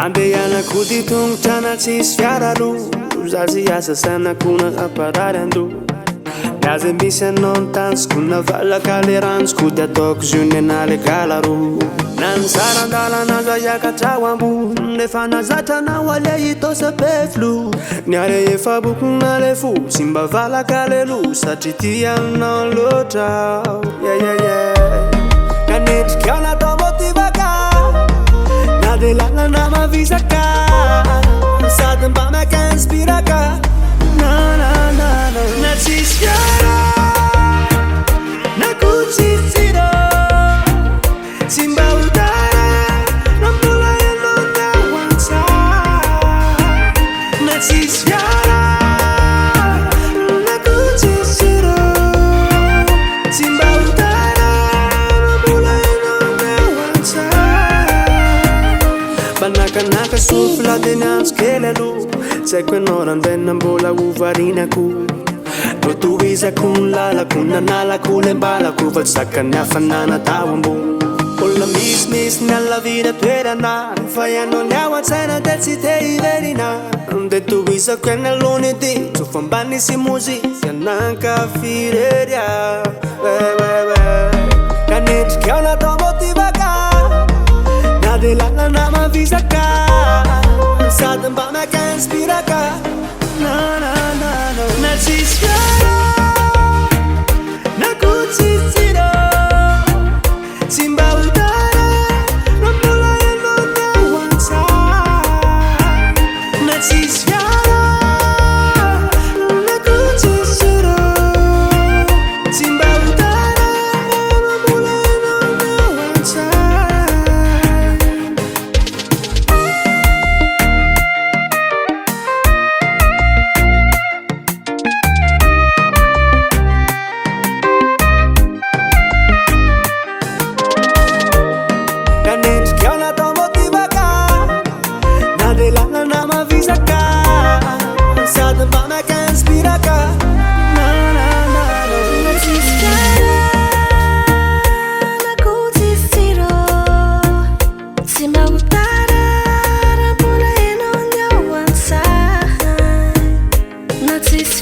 Andehanako ty tongotra na tsisy fiara ro zazy asa sanakona aparary ando Naze misy anao ny tanjoko navalaka le ranjoko dia ataoko zony anale galaro Nansarandala za hiakatrao ambony nefa nazatra nao ale hitosa peflo Niare efa bokona le fo sy mba valaka le lo satria ty aminao loatra Kanendrika natao Motivaka Na de lalana mavisaka Sady mba maka-inspiraka Na tsisy fiara Na kutsitsiro Tsy mba ho tara Na mbola ianao ny ao an-tsay Na tsisy fiara Na kutsitsiro Tsy mba ho tara Na mbola ianao ny ao an-tsay Banakanaka sofla de ny antso kely aloha Tsy haiko ianao randraina mbola hovarinako Tohizako ny lalako nanalako le mbalako fa tsy zakany hafanana tao ambony Olona misy ny alavina toerana fa ianao ny ao an-tsaina dia tsy te hiverina Dia tohizako eny alohany edy tsofa ambany sy mozika nankafirery Kanendrika ao natao Motivaka Na de lalana mavisaka Sady mba maka-inspiraka Na tsisy fiara Na kutsitsiro Tsy mba ho tara Na mbola ianao ny ao an-tsay Na tsisy fiara Na kutsitsiro Tsy mba ho tara Na mbola ianao ny ao an-tsay Not this